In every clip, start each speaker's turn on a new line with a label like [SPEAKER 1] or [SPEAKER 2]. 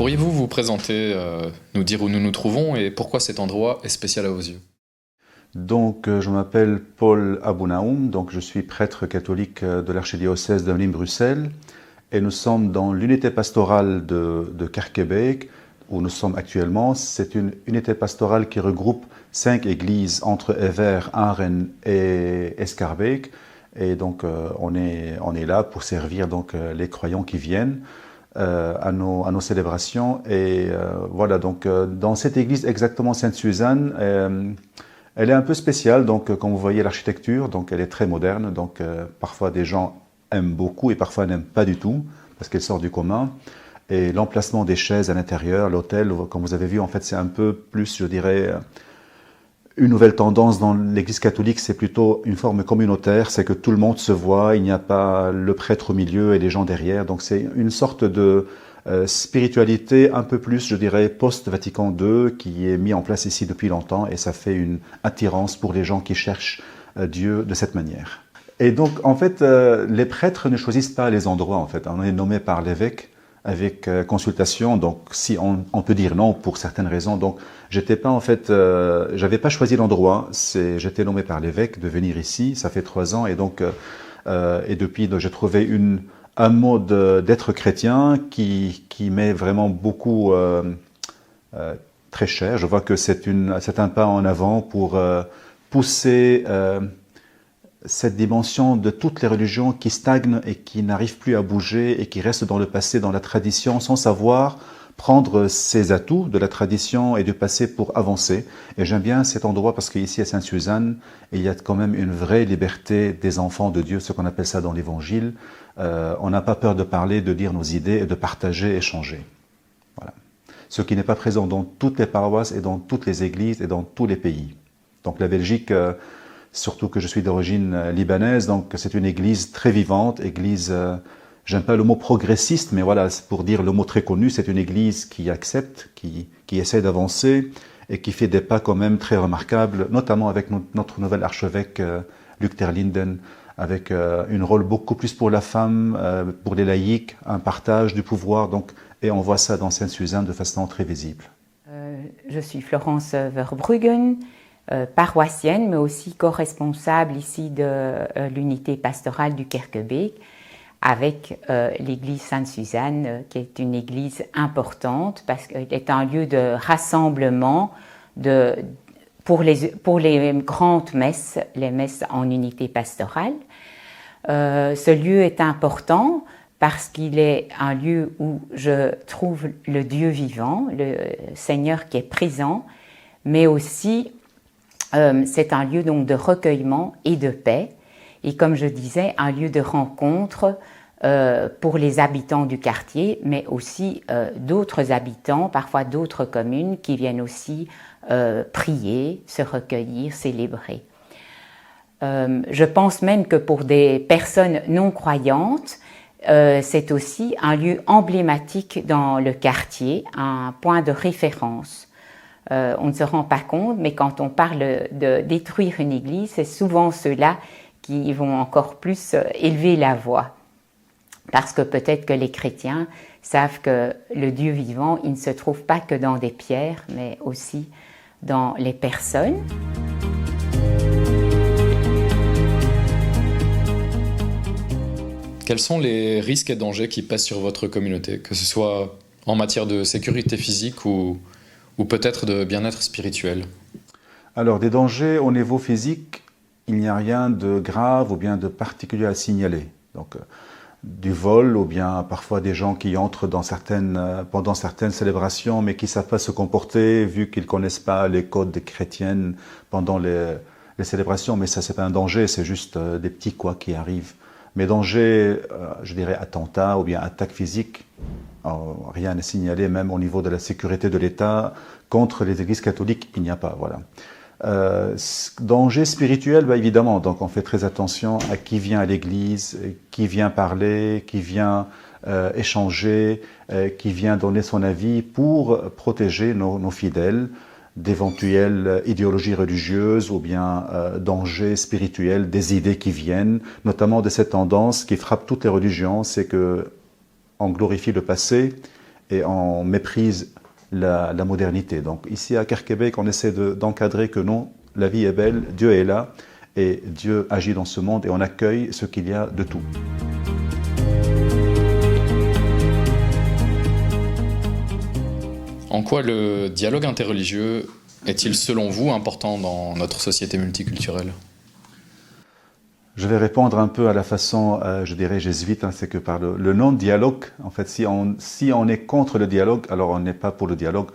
[SPEAKER 1] Pourriez-vous vous présenter, nous dire où nous nous trouvons et pourquoi cet endroit est spécial à vos yeux?
[SPEAKER 2] Donc, je m'appelle Paul Abounaoum, donc je suis prêtre catholique de l'archidiocèse d'Avelines-Bruxelles et nous sommes dans l'unité pastorale de Kerkebeek où nous sommes actuellement. C'est une unité pastorale qui regroupe 5 églises entre Evere, Aren et Escarbeek. Et donc, on est là pour servir donc, les croyants qui viennent à nos célébrations. Et voilà, donc dans cette église exactement Sainte-Suzanne, elle est un peu spéciale, donc comme vous voyez l'architecture, donc elle est très moderne, donc parfois des gens aiment beaucoup et parfois n'aiment pas du tout, parce qu'elle sort du commun. Et l'emplacement des chaises à l'intérieur, l'autel, comme vous avez vu, en fait c'est un peu plus, je dirais, une nouvelle tendance dans l'Église catholique, c'est plutôt une forme communautaire, c'est que tout le monde se voit, il n'y a pas le prêtre au milieu et les gens derrière, donc c'est une sorte de spiritualité un peu plus, je dirais, post-Vatican II, qui est mis en place ici depuis longtemps, et ça fait une attirance pour les gens qui cherchent Dieu de cette manière. Et donc, en fait, les prêtres ne choisissent pas les endroits, en fait. On est nommé par l'évêque avec consultation, donc si on peut dire non pour certaines raisons. Donc, j'étais pas, en fait, j'avais pas choisi l'endroit, j'étais nommé par l'évêque de venir ici, ça fait 3 ans, et donc, et depuis, j'ai trouvé un mode d'être chrétien qui m'est vraiment beaucoup très cher. Je vois que c'est un pas en avant pour pousser cette dimension de toutes les religions qui stagnent et qui n'arrivent plus à bouger et qui restent dans le passé, dans la tradition, sans savoir prendre ses atouts de la tradition et du passé pour avancer. Et j'aime bien cet endroit parce qu'ici à Sainte-Suzanne, il y a quand même une vraie liberté des enfants de Dieu, ce qu'on appelle ça dans l'Évangile. On n'a pas peur de parler, de dire nos idées et de partager, échanger. Voilà. Ce qui n'est pas présent dans toutes les paroisses et dans toutes les églises et dans tous les pays. Donc la Belgique, surtout que je suis d'origine libanaise, donc c'est une église très vivante, église, j'aime pas le mot progressiste, mais voilà, pour dire le mot très connu, c'est une église qui accepte, qui essaie d'avancer et qui fait des pas quand même très remarquables, notamment avec notre nouvel archevêque Luc Terlinden, avec un rôle beaucoup plus pour la femme, pour les laïcs, un partage du pouvoir, donc, et on voit ça dans Sainte-Suzanne de façon très visible.
[SPEAKER 3] Je suis Florence Verbruggen, paroissienne, mais aussi co-responsable ici de l'unité pastorale du Kerkebeek, avec l'église Sainte-Suzanne, qui est une église importante, parce qu'elle est un lieu de rassemblement pour les grandes messes, les messes en unité pastorale. Ce lieu est important parce qu'il est un lieu où je trouve le Dieu vivant, le Seigneur qui est présent, mais aussi c'est un lieu donc de recueillement et de paix, et comme je disais, un lieu de rencontre pour les habitants du quartier, mais aussi d'autres habitants, parfois d'autres communes, qui viennent aussi prier, se recueillir, célébrer. Je pense même que pour des personnes non croyantes, c'est aussi un lieu emblématique dans le quartier, un point de référence. On ne se rend pas compte, mais quand on parle de détruire une église, c'est souvent ceux-là qui vont encore plus élever la voix. Parce que peut-être que les chrétiens savent que le Dieu vivant, il ne se trouve pas que dans des pierres, mais aussi dans les personnes.
[SPEAKER 1] Quels sont les risques et dangers qui pèsent sur votre communauté, que ce soit en matière de sécurité physique ou peut-être de bien-être spirituel?
[SPEAKER 2] Alors, des dangers au niveau physique, il n'y a rien de grave ou bien de particulier à signaler. Donc, du vol ou bien parfois des gens qui entrent pendant certaines célébrations mais qui ne savent pas se comporter vu qu'ils ne connaissent pas les codes chrétiennes pendant les célébrations. Mais ça, c'est pas un danger, c'est juste des petits quoi qui arrivent. Mais danger, je dirais attentat ou bien attaque physique, rien n'est signalé, même au niveau de la sécurité de l'État. Contre les églises catholiques, il n'y a pas, voilà. Danger spirituel, bah évidemment, donc on fait très attention à qui vient à l'église, qui vient parler, qui vient échanger, qui vient donner son avis pour protéger nos fidèles d'éventuelles idéologies religieuses ou bien dangers spirituels, des idées qui viennent, notamment de cette tendance qui frappe toutes les religions, c'est que on glorifie le passé et on méprise la modernité. Donc ici à Kerkebek, on essaie d'encadrer que non, la vie est belle, Dieu est là, et Dieu agit dans ce monde et on accueille ce qu'il y a de tout.
[SPEAKER 1] En quoi le dialogue interreligieux est-il selon vous important dans notre société multiculturelle?
[SPEAKER 2] Je vais répondre un peu à la façon, je dirais jésuite, c'est que par le non-dialogue, en fait, si on est contre le dialogue, alors on n'est pas pour le dialogue.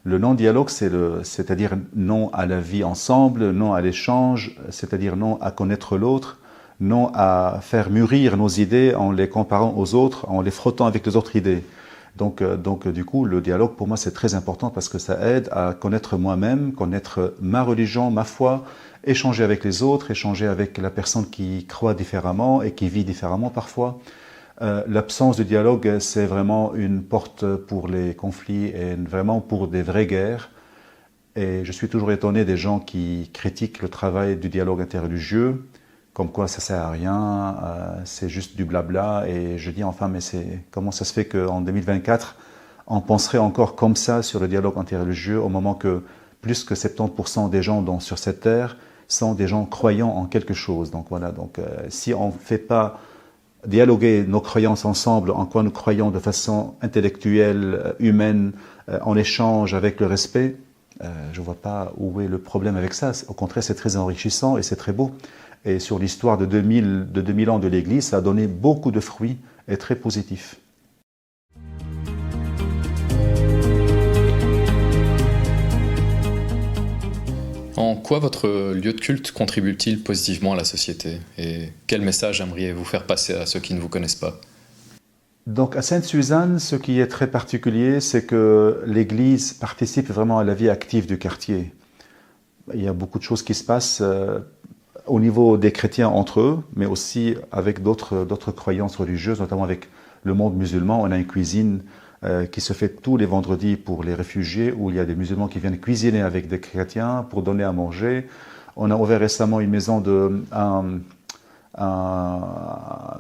[SPEAKER 2] Le non-dialogue, c'est-à-dire non à la vie ensemble, non à l'échange, c'est-à-dire non à connaître l'autre, non à faire mûrir nos idées en les comparant aux autres, en les frottant avec les autres idées. Donc du coup, le dialogue, pour moi, c'est très important parce que ça aide à connaître moi-même, connaître ma religion, ma foi, échanger avec les autres, échanger avec la personne qui croit différemment et qui vit différemment parfois. L'absence de dialogue, c'est vraiment une porte pour les conflits et vraiment pour des vraies guerres. Et je suis toujours étonné des gens qui critiquent le travail du dialogue interreligieux, comme quoi ça sert à rien, c'est juste du blabla. Et je dis enfin, mais comment ça se fait qu'en 2024, on penserait encore comme ça sur le dialogue interreligieux au moment que plus que 70% des gens sur cette terre sont des gens croyants en quelque chose. Donc voilà, si on ne fait pas dialoguer nos croyances ensemble, en quoi nous croyons de façon intellectuelle, humaine, en échange avec le respect, je ne vois pas où est le problème avec ça. Au contraire, c'est très enrichissant et c'est très beau. Et sur l'histoire de 2000 ans de l'Église, ça a donné beaucoup de fruits et très positifs.
[SPEAKER 1] En quoi votre lieu de culte contribue-t-il positivement à la société? Et quel message aimeriez-vous faire passer à ceux qui ne vous connaissent pas?
[SPEAKER 2] Donc à Sainte-Suzanne, ce qui est très particulier, c'est que l'Église participe vraiment à la vie active du quartier. Il y a beaucoup de choses qui se passent au niveau des chrétiens entre eux, mais aussi avec d'autres croyances religieuses, notamment avec le monde musulman. On a une cuisine qui se fait tous les vendredis pour les réfugiés, où il y a des musulmans qui viennent cuisiner avec des chrétiens pour donner à manger. On a ouvert récemment une maison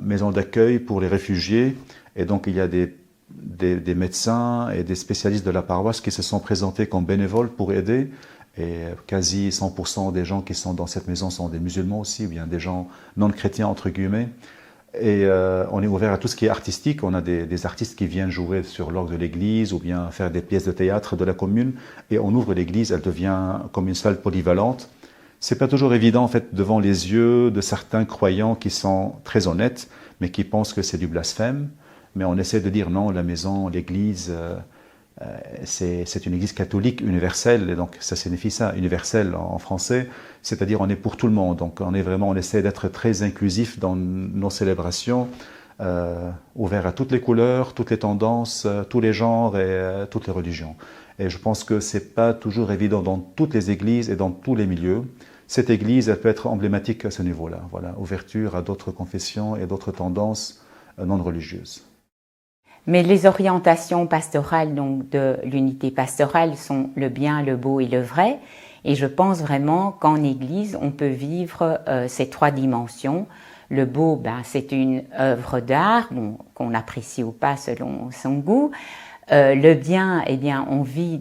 [SPEAKER 2] maison d'accueil pour les réfugiés, et donc il y a des médecins et des spécialistes de la paroisse qui se sont présentés comme bénévoles pour aider. Et quasi 100% des gens qui sont dans cette maison sont des musulmans aussi, ou bien des gens non chrétiens entre guillemets. Et on est ouvert à tout ce qui est artistique. On a des artistes qui viennent jouer sur l'orgue de l'église ou bien faire des pièces de théâtre de la commune. Et on ouvre l'église, elle devient comme une salle polyvalente. C'est pas toujours évident en fait devant les yeux de certains croyants qui sont très honnêtes, mais qui pensent que c'est du blasphème. Mais on essaie de dire non, la maison, l'église, c'est une église catholique universelle, et donc ça signifie ça, universelle en français, c'est-à-dire on est pour tout le monde. Donc on essaie d'être très inclusif dans nos célébrations, ouvert à toutes les couleurs, toutes les tendances, tous les genres et toutes les religions. Et je pense que c'est pas toujours évident dans toutes les églises et dans tous les milieux. Cette église, elle peut être emblématique à ce niveau-là. Voilà, ouverture à d'autres confessions et d'autres tendances non religieuses.
[SPEAKER 3] Mais les orientations pastorales donc de l'unité pastorale sont le bien, le beau et le vrai. Et je pense vraiment qu'en Église, on peut vivre ces trois dimensions. Le beau, c'est une œuvre d'art, qu'on apprécie ou pas selon son goût. Le bien, on vit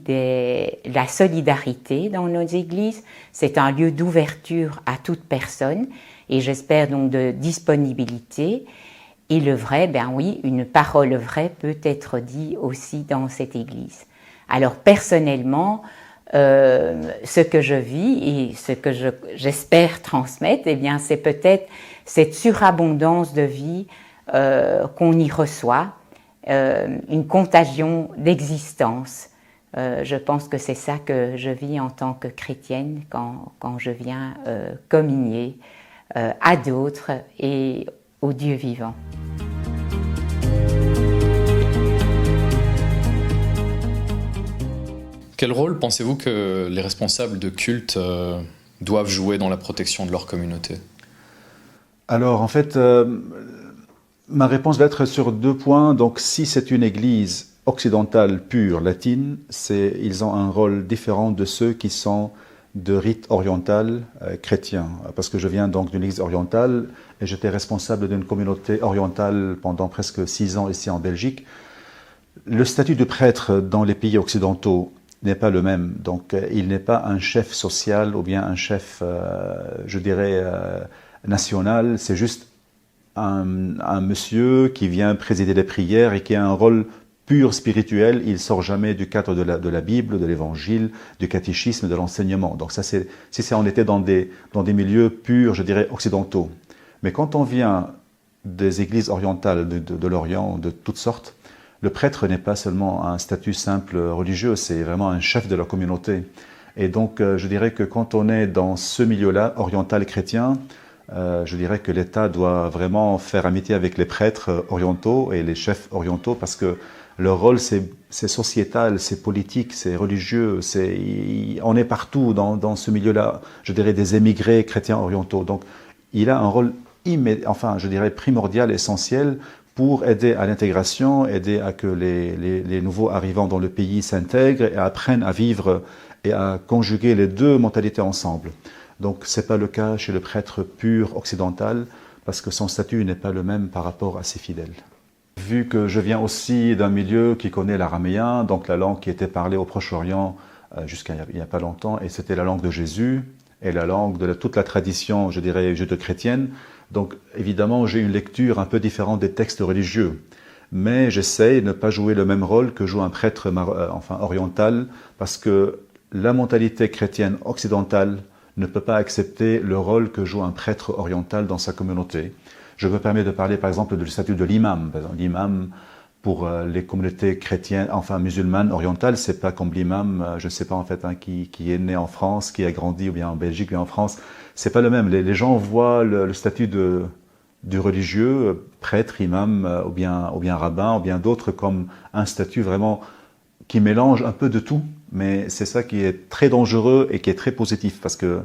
[SPEAKER 3] la solidarité dans nos églises. C'est un lieu d'ouverture à toute personne et j'espère donc de disponibilité. Et le vrai, oui, une parole vraie peut être dite aussi dans cette église. Alors personnellement, ce que je vis et ce que j'espère transmettre, c'est peut-être cette surabondance de vie qu'on y reçoit, une contagion d'existence. Je pense que c'est ça que je vis en tant que chrétienne quand je viens communier à d'autres et au Dieu vivant.
[SPEAKER 1] Quel rôle pensez-vous que les responsables de culte doivent jouer dans la protection de leur communauté?
[SPEAKER 2] Alors en fait, ma réponse va être sur 2 points. Donc si c'est une église occidentale pure, latine, ils ont un rôle différent de ceux qui sont de rite oriental chrétien, parce que je viens donc d'une église orientale et j'étais responsable d'une communauté orientale pendant presque 6 ans ici en Belgique. Le statut de prêtre dans les pays occidentaux n'est pas le même. Donc, il n'est pas un chef social ou bien un chef, je dirais, national. C'est juste un monsieur qui vient présider les prières et qui a un rôle pur spirituel. Il sort jamais du cadre de la Bible, de l'Évangile, du catéchisme, de l'enseignement. Donc ça, si on était dans des milieux purs, je dirais, occidentaux. Mais quand on vient des églises orientales, de l'Orient, de toutes sortes, le prêtre n'est pas seulement un statut simple religieux, c'est vraiment un chef de la communauté. Et donc, je dirais que quand on est dans ce milieu-là, oriental chrétien, je dirais que l'État doit vraiment faire amitié avec les prêtres orientaux et les chefs orientaux parce que leur rôle, c'est sociétal, c'est politique, c'est religieux, on est partout dans ce milieu-là, je dirais des émigrés chrétiens orientaux. Donc, il a un rôle je dirais primordial, essentiel pour aider à l'intégration, aider à que les nouveaux arrivants dans le pays s'intègrent et apprennent à vivre et à conjuguer les deux mentalités ensemble. Donc ce n'est pas le cas chez le prêtre pur occidental, parce que son statut n'est pas le même par rapport à ses fidèles. Vu que je viens aussi d'un milieu qui connaît l'araméen, donc la langue qui était parlée au Proche-Orient jusqu'à il n'y a pas longtemps, et c'était la langue de Jésus, et la langue de toute la tradition, je dirais, judéo-chrétienne. Donc évidemment, j'ai une lecture un peu différente des textes religieux. Mais j'essaie de ne pas jouer le même rôle que joue un prêtre oriental, parce que la mentalité chrétienne occidentale ne peut pas accepter le rôle que joue un prêtre oriental dans sa communauté. Je me permets de parler par exemple du statut de l'imam. L'imam, pour les communautés chrétiennes, musulmanes, orientales, c'est pas comme l'imam, je ne sais pas en fait, qui est né en France, qui a grandi ou bien en Belgique ou bien en France. C'est pas le même. Les gens voient le statut du religieux, prêtre, imam, ou bien rabbin, ou bien d'autres, comme un statut vraiment qui mélange un peu de tout. Mais c'est ça qui est très dangereux et qui est très positif, parce que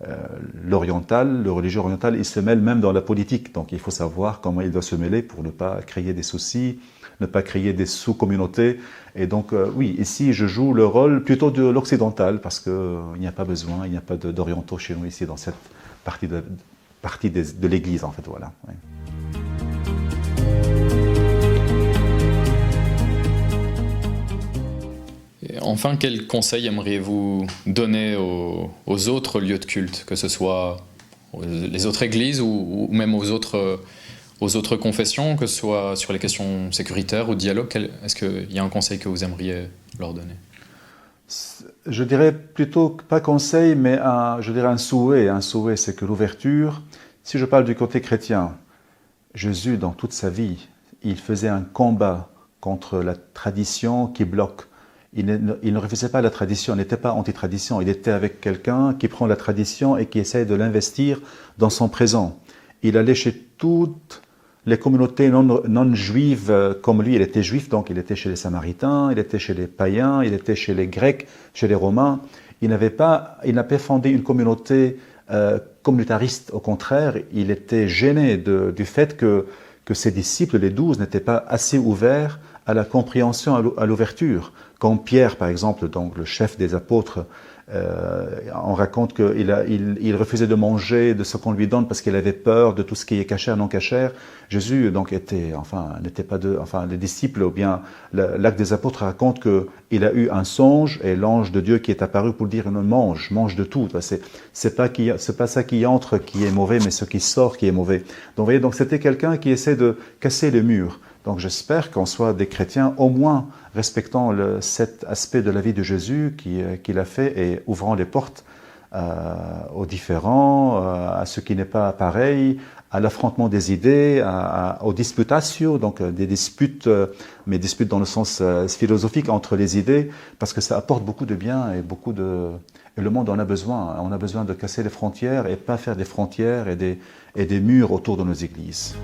[SPEAKER 2] le religieux oriental, il se mêle même dans la politique. Donc il faut savoir comment il doit se mêler pour ne pas créer des soucis, ne pas créer des sous-communautés. Et donc oui, ici je joue le rôle plutôt de l'occidental, parce qu'il n'y a pas besoin, il n'y a pas d'orientaux chez nous ici dans cette partie de l'Église en fait. Voilà. Ouais.
[SPEAKER 1] Enfin, quel conseil aimeriez-vous donner aux autres lieux de culte, que ce soit les autres églises ou même aux autres confessions, que ce soit sur les questions sécuritaires ou dialogue? Est-ce qu'il y a un conseil que vous aimeriez leur donner?
[SPEAKER 2] Je dirais plutôt pas conseil, mais je dirais un souhait. Un souhait, c'est que l'ouverture, si je parle du côté chrétien, Jésus, dans toute sa vie, il faisait un combat contre la tradition qui bloque. Il ne refusait pas la tradition, il n'était pas anti-tradition, il était avec quelqu'un qui prend la tradition et qui essaie de l'investir dans son présent. Il allait chez toutes les communautés non juives comme lui, il était juif, donc il était chez les Samaritains, il était chez les païens, il était chez les Grecs, chez les Romains. Il n'a pas fondé une communauté communautariste, au contraire, il était gêné du fait que ses disciples, les 12, n'étaient pas assez ouverts à la compréhension, à l'ouverture. Comme Pierre, par exemple, donc le chef des apôtres, on raconte qu'il refusait de manger de ce qu'on lui donne parce qu'il avait peur de tout ce qui est cachère, non cachère. Jésus donc n'était pas les disciples, ou bien l'acte des apôtres raconte qu'il a eu un songe et l'ange de Dieu qui est apparu pour dire mange de tout. C'est pas ça qui entre qui est mauvais, mais ce qui sort qui est mauvais. Donc vous voyez, donc c'était quelqu'un qui essaie de casser les murs. Donc j'espère qu'on soit des chrétiens au moins respectant cet aspect de la vie de Jésus qu'il a fait et ouvrant les portes aux différents, à ce qui n'est pas pareil, à l'affrontement des idées, aux disputatio, donc des disputes, mais disputes dans le sens philosophique entre les idées, parce que ça apporte beaucoup de bien et et le monde en a besoin. On a besoin de casser les frontières et pas faire des frontières et des murs autour de nos églises.